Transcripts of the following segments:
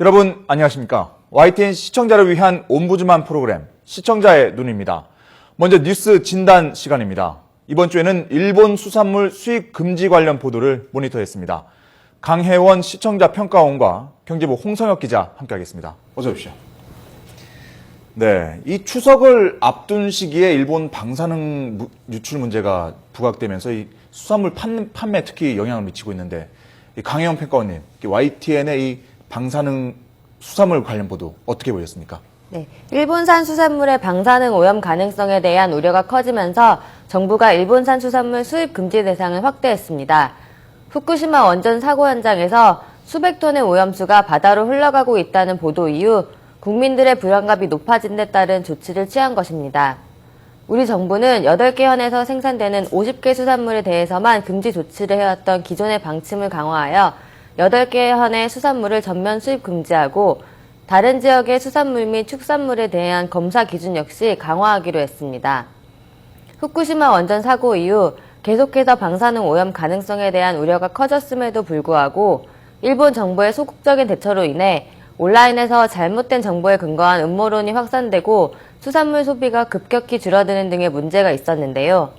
여러분 안녕하십니까? YTN 시청자를 위한 옴부즈만 프로그램 시청자의 눈입니다. 먼저 뉴스 진단 시간입니다. 이번 주에는 일본 수산물 수입 금지 관련 보도를 모니터했습니다. 강혜원 시청자 평가원과 경제부 홍성혁 기자 함께하겠습니다. 어서 오십시오. 네, 이 추석을 앞둔 시기에 일본 방사능 유출 문제가 부각되면서 이 수산물 판매 특히 영향을 미치고 있는데, 강혜원 평가원님, YTN의 이 방사능 수산물 관련 보도 어떻게 보셨습니까? 네, 일본산 수산물의 방사능 오염 가능성에 대한 우려가 커지면서 정부가 일본산 수산물 수입 금지 대상을 확대했습니다. 후쿠시마 원전 사고 현장에서 수백 톤의 오염수가 바다로 흘러가고 있다는 보도 이후 국민들의 불안감이 높아진 데 따른 조치를 취한 것입니다. 우리 정부는 8개 현에서 생산되는 50개 수산물에 대해서만 금지 조치를 해왔던 기존의 방침을 강화하여 8개 현의 수산물을 전면 수입 금지하고 다른 지역의 수산물 및 축산물에 대한 검사 기준 역시 강화하기로 했습니다. 후쿠시마 원전 사고 이후 계속해서 방사능 오염 가능성에 대한 우려가 커졌음에도 불구하고 일본 정부의 소극적인 대처로 인해 온라인에서 잘못된 정보에 근거한 음모론이 확산되고 수산물 소비가 급격히 줄어드는 등의 문제가 있었는데요.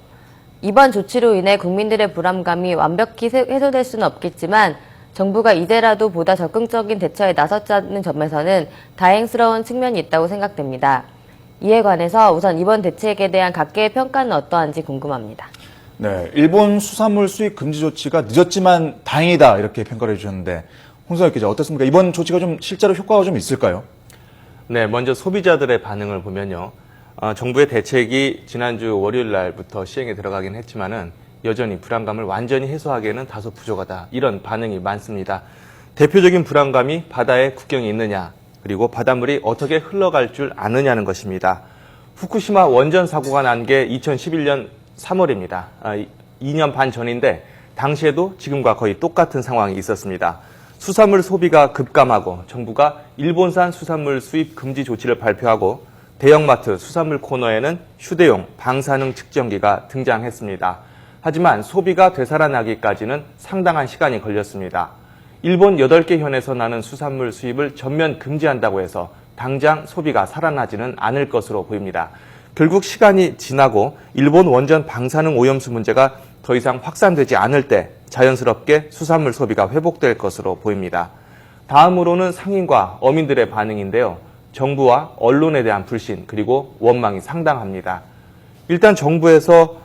이번 조치로 인해 국민들의 불안감이 완벽히 해소될 수는 없겠지만 정부가 이제라도 보다 적극적인 대처에 나섰다는 점에서는 다행스러운 측면이 있다고 생각됩니다. 이에 관해서 우선 이번 대책에 대한 각계의 평가는 어떠한지 궁금합니다. 네, 일본 수산물 수입 금지 조치가 늦었지만 다행이다 이렇게 평가를 해주셨는데, 홍성혁 기자 어떻습니까? 이번 조치가 좀 실제로 효과가 좀 있을까요? 네, 먼저 소비자들의 반응을 보면요. 정부의 대책이 지난주 월요일 날부터 시행에 들어가긴 했지만은 여전히 불안감을 완전히 해소하기에는 다소 부족하다. 이런 반응이 많습니다. 대표적인 불안감이 바다에 국경이 있느냐, 그리고 바닷물이 어떻게 흘러갈 줄 아느냐는 것입니다. 후쿠시마 원전 사고가 난 게 2011년 3월입니다. 2년 반 전인데 당시에도 지금과 거의 똑같은 상황이 있었습니다. 수산물 소비가 급감하고 정부가 일본산 수산물 수입 금지 조치를 발표하고 대형마트 수산물 코너에는 휴대용 방사능 측정기가 등장했습니다. 하지만 소비가 되살아나기까지는 상당한 시간이 걸렸습니다. 일본 8개 현에서 나는 수산물 수입을 전면 금지한다고 해서 당장 소비가 살아나지는 않을 것으로 보입니다. 결국 시간이 지나고 일본 원전 방사능 오염수 문제가 더 이상 확산되지 않을 때 자연스럽게 수산물 소비가 회복될 것으로 보입니다. 다음으로는 상인과 어민들의 반응인데요. 정부와 언론에 대한 불신 그리고 원망이 상당합니다. 일단 정부에서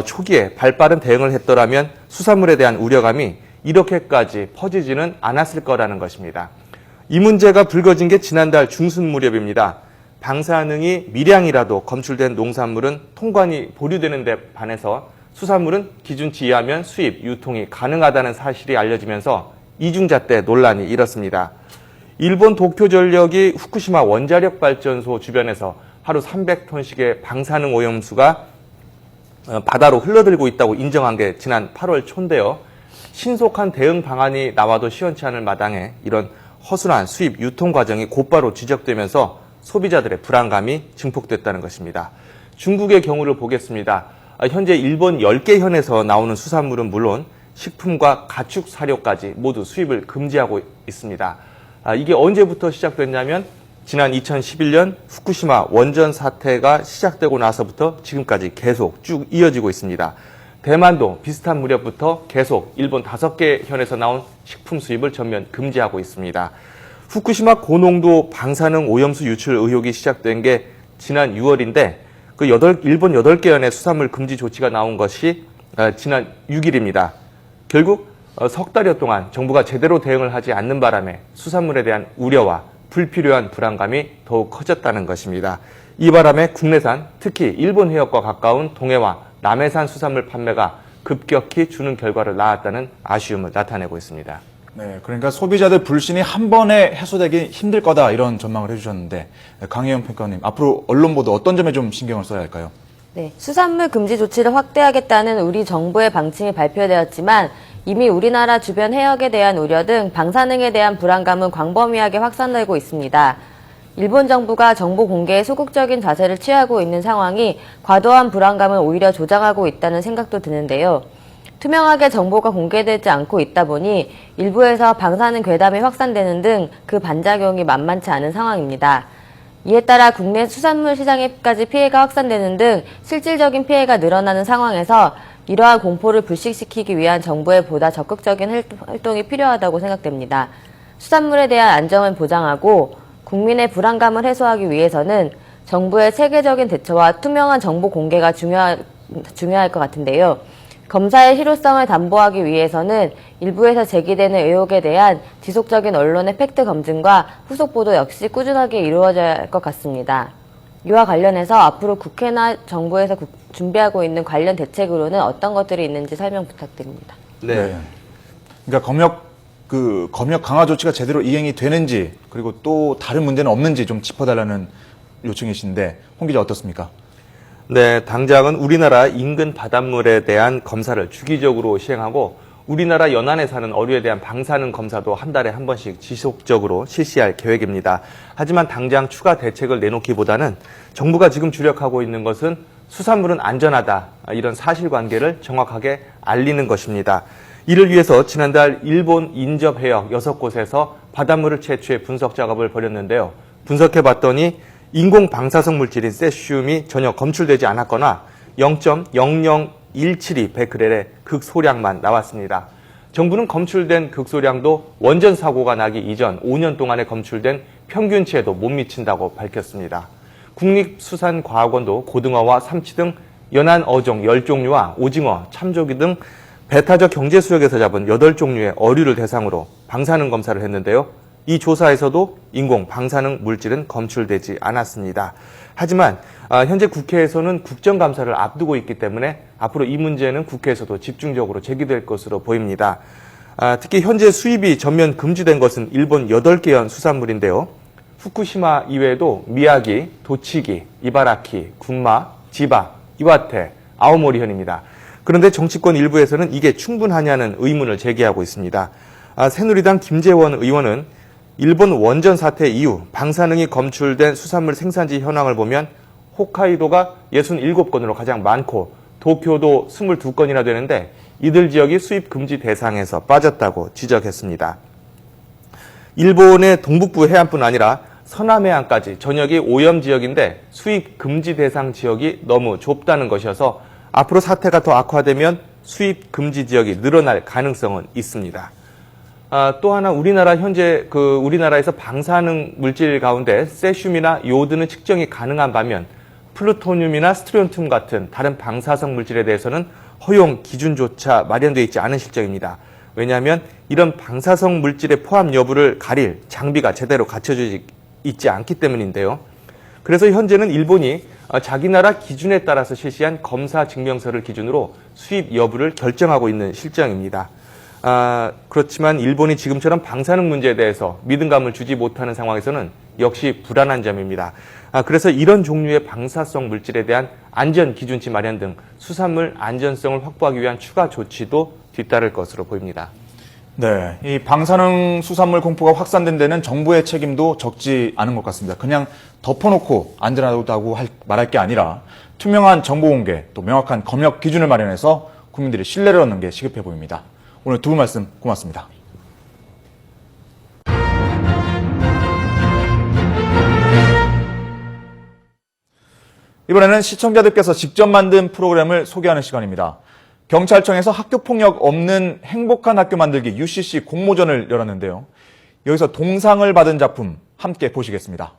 초기에 발빠른 대응을 했더라면 수산물에 대한 우려감이 이렇게까지 퍼지지는 않았을 거라는 것입니다. 이 문제가 불거진 게 지난달 중순 무렵입니다. 방사능이 미량이라도 검출된 농산물은 통관이 보류되는 데 반해서 수산물은 기준치 이하면 수입, 유통이 가능하다는 사실이 알려지면서 이중잣 대 논란이 일었습니다. 일본 도쿄전력이 후쿠시마 원자력 발전소 주변에서 하루 300톤씩의 방사능 오염수가 바다로 흘러들고 있다고 인정한 게 지난 8월 초인데요. 신속한 대응 방안이 나와도 시원치 않을 마당에 이런 허술한 수입 유통 과정이 곧바로 지적되면서 소비자들의 불안감이 증폭됐다는 것입니다. 중국의 경우를 보겠습니다. 현재 일본 10개 현에서 나오는 수산물은 물론 식품과 가축 사료까지 모두 수입을 금지하고 있습니다. 이게 언제부터 시작됐냐면 지난 2011년 후쿠시마 원전 사태가 시작되고 나서부터 지금까지 계속 쭉 이어지고 있습니다. 대만도 비슷한 무렵부터 계속 일본 5개 현에서 나온 식품 수입을 전면 금지하고 있습니다. 후쿠시마 고농도 방사능 오염수 유출 의혹이 시작된 게 지난 6월인데 일본 8개 현의 수산물 금지 조치가 나온 것이 지난 6일입니다. 결국 석 달여 동안 정부가 제대로 대응을 하지 않는 바람에 수산물에 대한 우려와 불필요한 불안감이 더욱 커졌다는 것입니다. 이 바람에 국내산, 특히 일본 해역과 가까운 동해와 남해산 수산물 판매가 급격히 주는 결과를 낳았다는 아쉬움을 나타내고 있습니다. 네, 그러니까 소비자들 불신이 한 번에 해소되기 힘들 거다 이런 전망을 해주셨는데, 강혜원 평가원님, 앞으로 언론 보도 어떤 점에 좀 신경을 써야 할까요? 네, 수산물 금지 조치를 확대하겠다는 우리 정부의 방침이 발표되었지만 이미 우리나라 주변 해역에 대한 우려 등 방사능에 대한 불안감은 광범위하게 확산되고 있습니다. 일본 정부가 정보 공개에 소극적인 자세를 취하고 있는 상황이 과도한 불안감을 오히려 조장하고 있다는 생각도 드는데요. 투명하게 정보가 공개되지 않고 있다 보니 일부에서 방사능 괴담이 확산되는 등 그 반작용이 만만치 않은 상황입니다. 이에 따라 국내 수산물 시장에까지 피해가 확산되는 등 실질적인 피해가 늘어나는 상황에서 이러한 공포를 불식시키기 위한 정부의 보다 적극적인 활동이 필요하다고 생각됩니다. 수산물에 대한 안정을 보장하고 국민의 불안감을 해소하기 위해서는 정부의 체계적인 대처와 투명한 정보 공개가 중요할 것 같은데요. 검사의 실효성을 담보하기 위해서는 일부에서 제기되는 의혹에 대한 지속적인 언론의 팩트 검증과 후속 보도 역시 꾸준하게 이루어져야 할 것 같습니다. 이와 관련해서 앞으로 국회나 정부에서 준비하고 있는 관련 대책으로는 어떤 것들이 있는지 설명 부탁드립니다. 네. 그러니까 검역 강화 조치가 제대로 이행이 되는지, 그리고 또 다른 문제는 없는지 좀 짚어달라는 요청이신데, 홍 기자 어떻습니까? 네, 당장은 우리나라 인근 바닷물에 대한 검사를 주기적으로 시행하고 우리나라 연안에 사는 어류에 대한 방사능 검사도 한 달에 한 번씩 지속적으로 실시할 계획입니다. 하지만 당장 추가 대책을 내놓기보다는 정부가 지금 주력하고 있는 것은 수산물은 안전하다, 이런 사실관계를 정확하게 알리는 것입니다. 이를 위해서 지난달 일본 인접 해역 6곳에서 바닷물을 채취해 분석 작업을 벌였는데요. 분석해봤더니 인공 방사성 물질인 세슘이 전혀 검출되지 않았거나 0.0017이 베크렐의 극소량만 나왔습니다. 정부는 검출된 극소량도 원전 사고가 나기 이전 5년 동안에 검출된 평균치에도 못 미친다고 밝혔습니다. 국립수산과학원도 고등어와 삼치 등 연안 어종 10종류와 오징어, 참조기 등 배타적 경제수역에서 잡은 8종류의 어류를 대상으로 방사능 검사를 했는데요. 이 조사에서도 인공 방사능 물질은 검출되지 않았습니다. 하지만 현재 국회에서는 국정감사를 앞두고 있기 때문에 앞으로 이 문제는 국회에서도 집중적으로 제기될 것으로 보입니다. 특히 현재 수입이 전면 금지된 것은 일본 8개현 수산물인데요. 후쿠시마 이외에도 미야기, 도치기, 이바라키, 군마, 지바, 이와테, 아오모리현입니다. 그런데 정치권 일부에서는 이게 충분하냐는 의문을 제기하고 있습니다. 새누리당 김재원 의원은 일본 원전 사태 이후 방사능이 검출된 수산물 생산지 현황을 보면 홋카이도가 67건으로 가장 많고 도쿄도 22건이나 되는데 이들 지역이 수입 금지 대상에서 빠졌다고 지적했습니다. 일본의 동북부 해안뿐 아니라 서남해안까지 전역이 오염 지역인데 수입 금지 대상 지역이 너무 좁다는 것이어서 앞으로 사태가 더 악화되면 수입 금지 지역이 늘어날 가능성은 있습니다. 또 하나 우리나라에서 방사능 물질 가운데 세슘이나 요오드는 측정이 가능한 반면 플루토늄이나 스트론튬 같은 다른 방사성 물질에 대해서는 허용 기준조차 마련되어 있지 않은 실정입니다. 왜냐하면 이런 방사성 물질의 포함 여부를 가릴 장비가 제대로 갖춰져 있지 않기 때문인데요. 그래서 현재는 일본이 자기 나라 기준에 따라서 실시한 검사 증명서를 기준으로 수입 여부를 결정하고 있는 실정입니다. 그렇지만 일본이 지금처럼 방사능 문제에 대해서 믿음감을 주지 못하는 상황에서는 역시 불안한 점입니다. 그래서 이런 종류의 방사성 물질에 대한 안전 기준치 마련 등 수산물 안전성을 확보하기 위한 추가 조치도 뒤따를 것으로 보입니다. 네, 이 방사능 수산물 공포가 확산된 데는 정부의 책임도 적지 않은 것 같습니다. 그냥 덮어놓고 안전하다고 말할 게 아니라 투명한 정보 공개, 또 명확한 검역 기준을 마련해서 국민들이 신뢰를 얻는 게 시급해 보입니다. 오늘 두 분 말씀 고맙습니다. 이번에는 시청자들께서 직접 만든 프로그램을 소개하는 시간입니다. 경찰청에서 학교폭력 없는 행복한 학교 만들기 UCC 공모전을 열었는데요. 여기서 동상을 받은 작품 함께 보시겠습니다.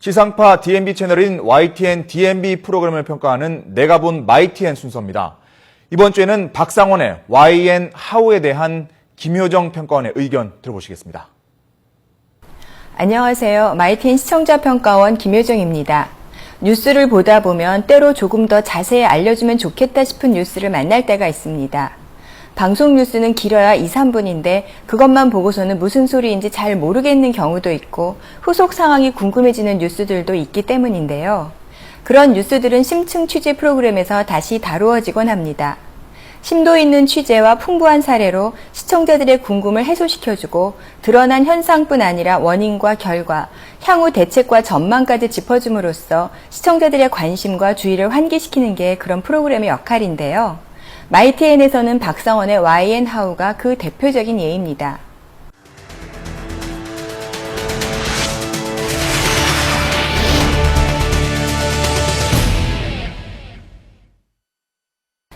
지상파 DMB 채널인 YTN DMB 프로그램을 평가하는 내가 본 마이TN 순서입니다. 이번 주에는 박상원의 YN 하우에 대한 김효정 평가원의 의견 들어보시겠습니다. 안녕하세요. 마이TN 시청자평가원 김효정입니다. 뉴스를 보다 보면 때로 조금 더 자세히 알려주면 좋겠다 싶은 뉴스를 만날 때가 있습니다. 방송 뉴스는 길어야 2, 3분인데 그것만 보고서는 무슨 소리인지 잘 모르겠는 경우도 있고 후속 상황이 궁금해지는 뉴스들도 있기 때문인데요. 그런 뉴스들은 심층 취재 프로그램에서 다시 다루어지곤 합니다. 심도 있는 취재와 풍부한 사례로 시청자들의 궁금을 해소시켜주고 드러난 현상뿐 아니라 원인과 결과, 향후 대책과 전망까지 짚어줌으로써 시청자들의 관심과 주의를 환기시키는 게 그런 프로그램의 역할인데요. 마이TN에서는 박상원의 YN 하우가 그 대표적인 예입니다.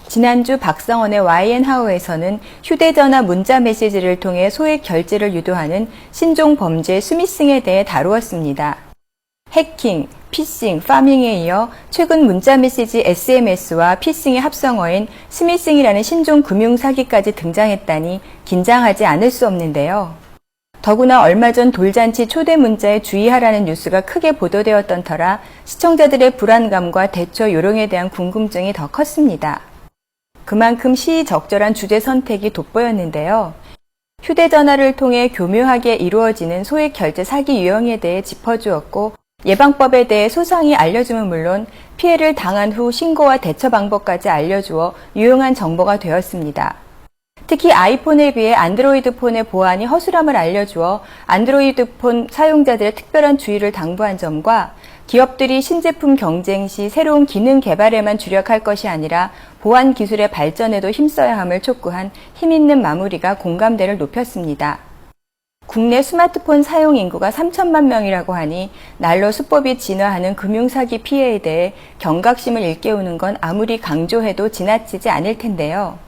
지난주 박상원의 YN 하우에서는 휴대전화 문자 메시지를 통해 소액 결제를 유도하는 신종 범죄 스미싱에 대해 다루었습니다. 해킹, 피싱, 파밍에 이어 최근 문자메시지 SMS와 피싱의 합성어인 스미싱이라는 신종 금융사기까지 등장했다니 긴장하지 않을 수 없는데요. 더구나 얼마 전 돌잔치 초대 문자에 주의하라는 뉴스가 크게 보도되었던 터라 시청자들의 불안감과 대처 요령에 대한 궁금증이 더 컸습니다. 그만큼 시의적절한 주제 선택이 돋보였는데요. 휴대전화를 통해 교묘하게 이루어지는 소액 결제 사기 유형에 대해 짚어주었고 예방법에 대해 소상히 알려주면 물론 피해를 당한 후 신고와 대처 방법까지 알려주어 유용한 정보가 되었습니다. 특히 아이폰에 비해 안드로이드 폰의 보안이 허술함을 알려주어 안드로이드 폰 사용자들의 특별한 주의를 당부한 점과 기업들이 신제품 경쟁 시 새로운 기능 개발에만 주력할 것이 아니라 보안 기술의 발전에도 힘써야 함을 촉구한 힘있는 마무리가 공감대를 높였습니다. 국내 스마트폰 사용 인구가 3천만 명이라고 하니 날로 수법이 진화하는 금융사기 피해에 대해 경각심을 일깨우는 건 아무리 강조해도 지나치지 않을 텐데요.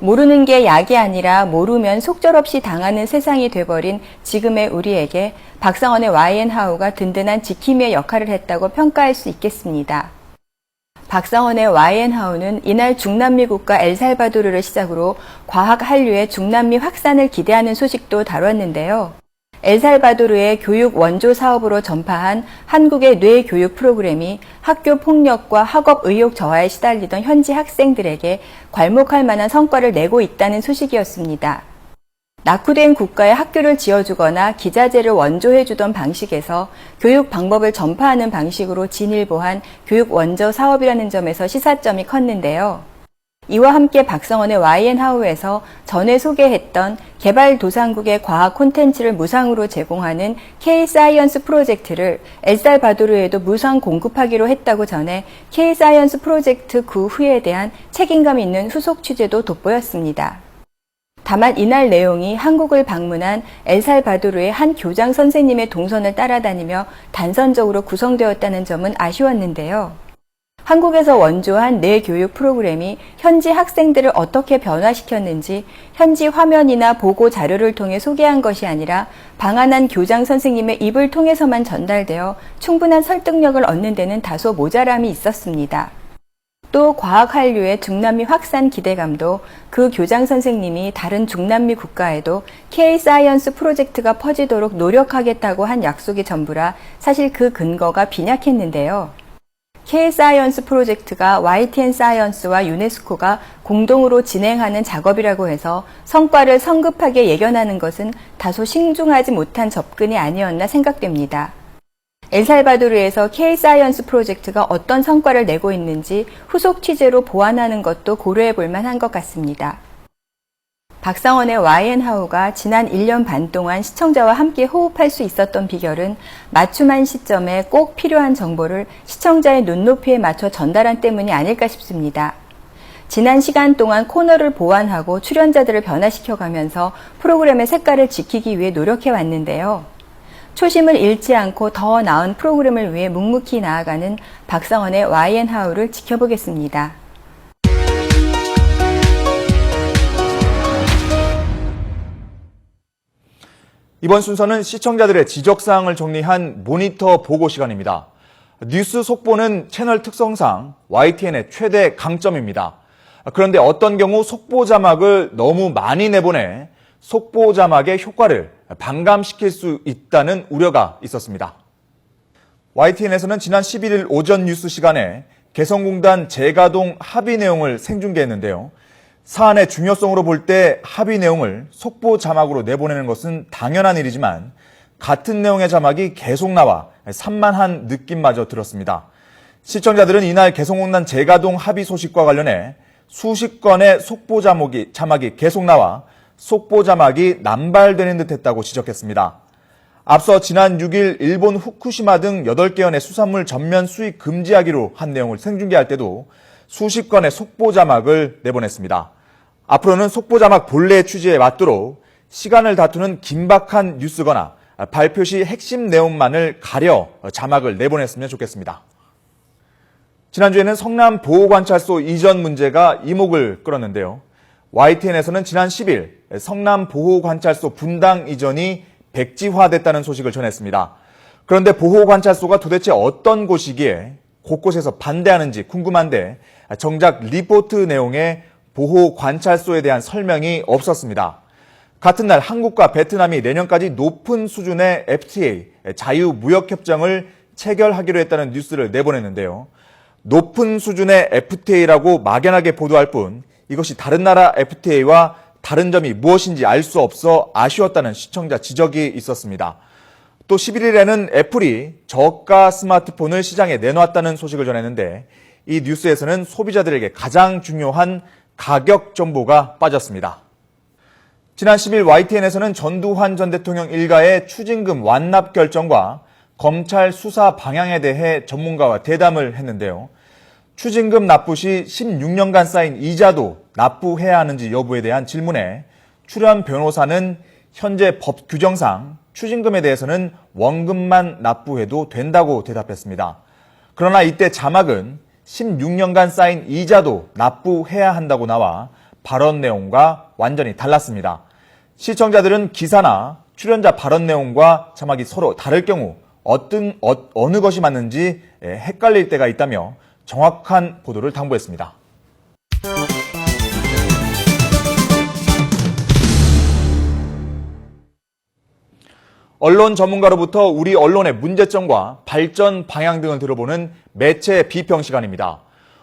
모르는 게 약이 아니라 모르면 속절없이 당하는 세상이 돼버린 지금의 우리에게 박상원의 YN 하우가 든든한 지킴이의 역할을 했다고 평가할 수 있겠습니다. 박상원의 YN 하우는 이날 중남미 국가 엘살바도르를 시작으로 과학 한류의 중남미 확산을 기대하는 소식도 다뤘는데요. 엘살바도르의 교육 원조 사업으로 전파한 한국의 뇌 교육 프로그램이 학교 폭력과 학업 의욕 저하에 시달리던 현지 학생들에게 괄목할 만한 성과를 내고 있다는 소식이었습니다. 낙후된 국가에 학교를 지어주거나 기자재를 원조해주던 방식에서 교육 방법을 전파하는 방식으로 진일보한 교육 원조 사업이라는 점에서 시사점이 컸는데요. 이와 함께 박상원의 YN 하우에서 전에 소개했던 개발도상국의 과학 콘텐츠를 무상으로 제공하는 K-사이언스 프로젝트를 엘살바도르에도 무상 공급하기로 했다고 전해 K-사이언스 프로젝트 그 후에 대한 책임감 있는 후속 취재도 돋보였습니다. 다만 이날 내용이 한국을 방문한 엘살바도르의 한 교장 선생님의 동선을 따라다니며 단선적으로 구성되었다는 점은 아쉬웠는데요. 한국에서 원조한 뇌 교육 프로그램이 현지 학생들을 어떻게 변화시켰는지 현지 화면이나 보고 자료를 통해 소개한 것이 아니라 방한한 교장 선생님의 입을 통해서만 전달되어 충분한 설득력을 얻는 데는 다소 모자람이 있었습니다. 또 과학 한류의 중남미 확산 기대감도 그 교장 선생님이 다른 중남미 국가에도 K-사이언스 프로젝트가 퍼지도록 노력하겠다고 한 약속이 전부라 사실 그 근거가 빈약했는데요. K-사이언스 프로젝트가 YTN 사이언스와 유네스코가 공동으로 진행하는 작업이라고 해서 성과를 성급하게 예견하는 것은 다소 신중하지 못한 접근이 아니었나 생각됩니다. 엘살바도르에서 K-사이언스 프로젝트가 어떤 성과를 내고 있는지 후속 취재로 보완하는 것도 고려해 볼 만한 것 같습니다. 박상원의 YN 하우가 지난 1년 반 동안 시청자와 함께 호흡할 수 있었던 비결은 맞춤한 시점에 꼭 필요한 정보를 시청자의 눈높이에 맞춰 전달한 때문이 아닐까 싶습니다. 지난 시간 동안 코너를 보완하고 출연자들을 변화시켜가면서 프로그램의 색깔을 지키기 위해 노력해 왔는데요. 초심을 잃지 않고 더 나은 프로그램을 위해 묵묵히 나아가는 박상원의 YN 하우를 지켜보겠습니다. 이번 순서는 시청자들의 지적사항을 정리한 모니터 보고 시간입니다. 뉴스 속보는 채널 특성상 YTN의 최대 강점입니다. 그런데 어떤 경우 속보 자막을 너무 많이 내보내 속보 자막의 효과를 반감시킬 수 있다는 우려가 있었습니다. YTN에서는 지난 11일 오전 뉴스 시간에 개성공단 재가동 합의 내용을 생중계했는데요. 사안의 중요성으로 볼 때 합의 내용을 속보 자막으로 내보내는 것은 당연한 일이지만 같은 내용의 자막이 계속 나와 산만한 느낌마저 들었습니다. 시청자들은 이날 개성공단 재가동 합의 소식과 관련해 수십 건의 속보 자막이 계속 나와 속보 자막이 남발되는 듯했다고 지적했습니다. 앞서 지난 6일 일본 후쿠시마 등 8개현의 수산물 전면 수입 금지하기로 한 내용을 생중계할 때도 수십 건의 속보 자막을 내보냈습니다. 앞으로는 속보 자막 본래의 취지에 맞도록 시간을 다투는 긴박한 뉴스거나 발표 시 핵심 내용만을 가려 자막을 내보냈으면 좋겠습니다. 지난주에는 성남 보호관찰소 이전 문제가 이목을 끌었는데요. YTN에서는 지난 10일 성남 보호관찰소 분당 이전이 백지화됐다는 소식을 전했습니다. 그런데 보호관찰소가 도대체 어떤 곳이기에 곳곳에서 반대하는지 궁금한데 정작 리포트 내용에 보호관찰소에 대한 설명이 없었습니다. 같은 날 한국과 베트남이 내년까지 높은 수준의 FTA, 자유무역협정을 체결하기로 했다는 뉴스를 내보냈는데요. 높은 수준의 FTA라고 막연하게 보도할 뿐 이것이 다른 나라 FTA와 다른 점이 무엇인지 알 수 없어 아쉬웠다는 시청자 지적이 있었습니다. 또 11일에는 애플이 저가 스마트폰을 시장에 내놓았다는 소식을 전했는데 이 뉴스에서는 소비자들에게 가장 중요한 가격 정보가 빠졌습니다. 지난 10일 YTN에서는 전두환 전 대통령 일가의 추징금 완납 결정과 검찰 수사 방향에 대해 전문가와 대담을 했는데요. 추징금 납부 시 16년간 쌓인 이자도 납부해야 하는지 여부에 대한 질문에 출연 변호사는 현재 법 규정상 추징금에 대해서는 원금만 납부해도 된다고 대답했습니다. 그러나 이때 자막은 16년간 쌓인 이자도 납부해야 한다고 나와 발언 내용과 완전히 달랐습니다. 시청자들은 기사나 출연자 발언 내용과 자막이 서로 다를 경우 어느 것이 맞는지 헷갈릴 때가 있다며 정확한 보도를 당부했습니다. 언론 전문가로부터 우리 언론의 문제점과 발전 방향 등을 들어보는 매체 비평 시간입니다.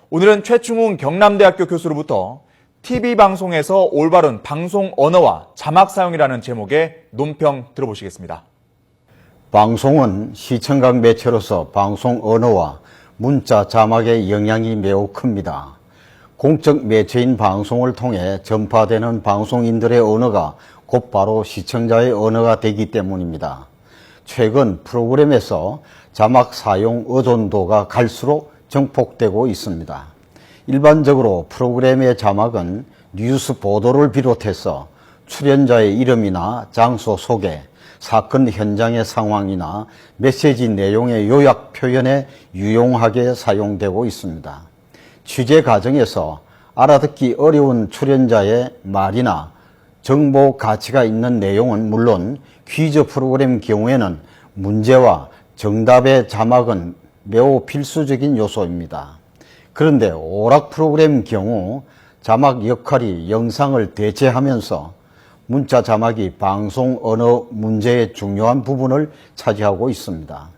오늘은 최충훈 경남대학교 교수로부터 TV방송에서 올바른 방송 언어와 자막 사용이라는 제목의 논평 들어보시겠습니다. 방송은 시청각 매체로서 방송 언어와 문자 자막의 영향이 매우 큽니다. 공적 매체인 방송을 통해 전파되는 방송인들의 언어가 곧바로 시청자의 언어가 되기 때문입니다. 최근 프로그램에서 자막 사용 의존도가 갈수록 증폭되고 있습니다. 일반적으로 프로그램의 자막은 뉴스 보도를 비롯해서 출연자의 이름이나 장소 소개, 사건 현장의 상황이나 메시지 내용의 요약 표현에 유용하게 사용되고 있습니다. 취재 과정에서 알아듣기 어려운 출연자의 말이나 정보 가치가 있는 내용은 물론 퀴즈 프로그램 경우에는 문제와 정답의 자막은 매우 필수적인 요소입니다. 그런데 오락 프로그램 경우 자막 역할이 영상을 대체하면서 문자 자막이 방송 언어 문제의 중요한 부분을 차지하고 있습니다.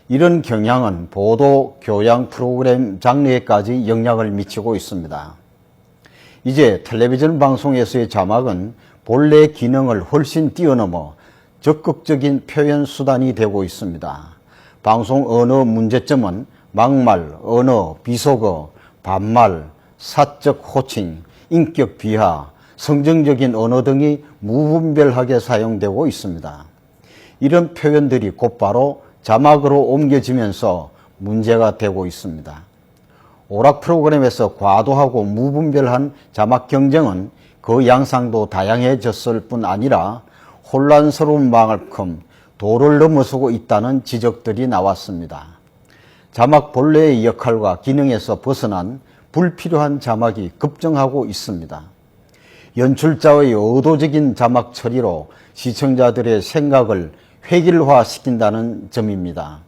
이런 경향은 보도, 교양 프로그램 장르에까지 영향을 미치고 있습니다. 이제 텔레비전 방송에서의 자막은 본래 기능을 훨씬 뛰어넘어 적극적인 표현 수단이 되고 있습니다. 방송 언어 문제점은 막말, 언어, 비속어, 반말, 사적 호칭, 인격 비하, 성정적인 언어 등이 무분별하게 사용되고 있습니다. 이런 표현들이 곧바로 자막으로 옮겨지면서 문제가 되고 있습니다. 오락 프로그램에서 과도하고 무분별한 자막 경쟁은 그 양상도 다양해졌을 뿐 아니라 혼란스러운 만큼 도를 넘어서고 있다는 지적들이 나왔습니다. 자막 본래의 역할과 기능에서 벗어난 불필요한 자막이 급증하고 있습니다. 연출자의 의도적인 자막 처리로 시청자들의 생각을 획일화시킨다는 점입니다.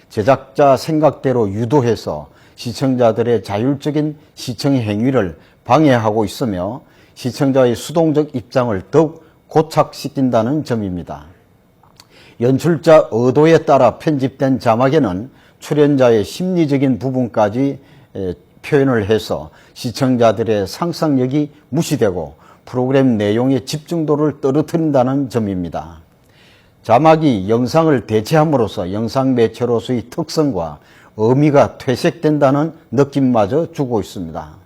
제작자 생각대로 유도해서 시청자들의 자율적인 시청 행위를 방해하고 있으며 시청자의 수동적 입장을 더욱 고착시킨다는 점입니다. 연출자 의도에 따라 편집된 자막에는 출연자의 심리적인 부분까지 표현을 해서 시청자들의 상상력이 무시되고 프로그램 내용의 집중도를 떨어뜨린다는 점입니다. 자막이 영상을 대체함으로써 영상 매체로서의 특성과 의미가 퇴색된다는 느낌마저 주고 있습니다.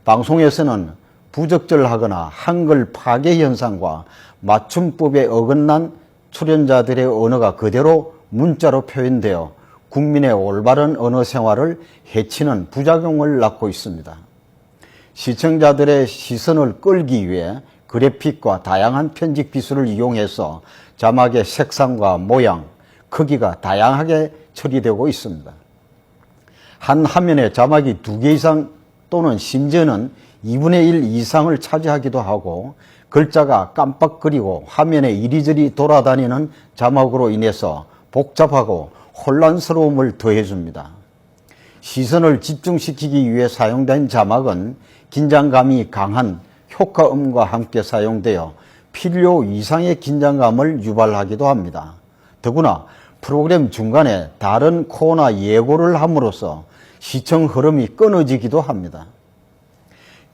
방송에서는 부적절하거나 한글 파괴 현상과 맞춤법에 어긋난 출연자들의 언어가 그대로 문자로 표현되어 국민의 올바른 언어 생활을 해치는 부작용을 낳고 있습니다. 시청자들의 시선을 끌기 위해 그래픽과 다양한 편집 기술을 이용해서 자막의 색상과 모양, 크기가 다양하게 처리되고 있습니다. 한 화면에 자막이 2개 이상 또는 심지어는 2분의 1 이상을 차지하기도 하고 글자가 깜빡거리고 화면에 이리저리 돌아다니는 자막으로 인해서 복잡하고 혼란스러움을 더해줍니다. 시선을 집중시키기 위해 사용된 자막은 긴장감이 강한 효과음과 함께 사용되어 필요 이상의 긴장감을 유발하기도 합니다. 더구나 프로그램 중간에 다른 코너나 예고를 함으로써 시청 흐름이 끊어지기도 합니다.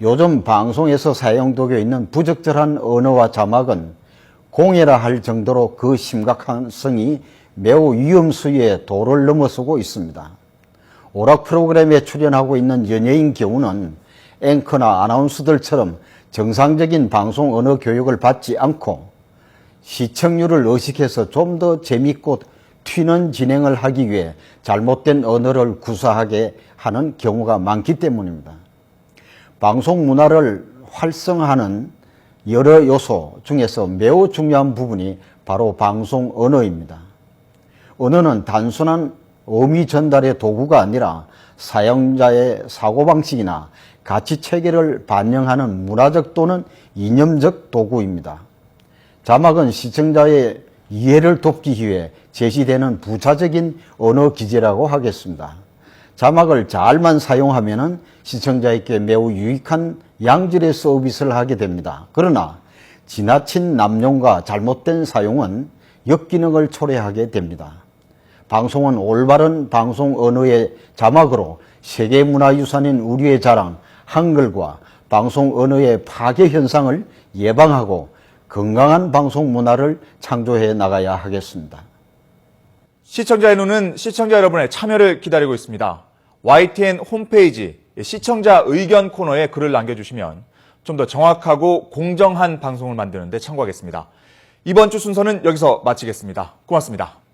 요즘 방송에서 사용되고 있는 부적절한 언어와 자막은 공해라 할 정도로 그 심각성이 매우 위험수위의 도를 넘어서고 있습니다. 오락 프로그램에 출연하고 있는 연예인 경우는 앵커나 아나운서들처럼 정상적인 방송 언어 교육을 받지 않고 시청률을 의식해서 좀 더 재밌고 튀는 진행을 하기 위해 잘못된 언어를 구사하게 하는 경우가 많기 때문입니다. 방송 문화를 활성화하는 여러 요소 중에서 매우 중요한 부분이 바로 방송 언어입니다. 언어는 단순한 의미 전달의 도구가 아니라 사용자의 사고방식이나 가치 체계를 반영하는 문화적 또는 이념적 도구입니다. 자막은 시청자의 이해를 돕기 위해 제시되는 부차적인 언어 기제라고 하겠습니다. 자막을 잘만 사용하면 시청자에게 매우 유익한 양질의 서비스를 하게 됩니다. 그러나 지나친 남용과 잘못된 사용은 역기능을 초래하게 됩니다. 방송은 올바른 방송 언어의 자막으로 세계문화유산인 우리의 자랑 한글과 방송 언어의 파괴 현상을 예방하고 건강한 방송 문화를 창조해 나가야 하겠습니다. 시청자의 눈은 시청자 여러분의 참여를 기다리고 있습니다. YTN 홈페이지 시청자 의견 코너에 글을 남겨주시면 좀 더 정확하고 공정한 방송을 만드는 데 참고하겠습니다. 이번 주 순서는 여기서 마치겠습니다. 고맙습니다.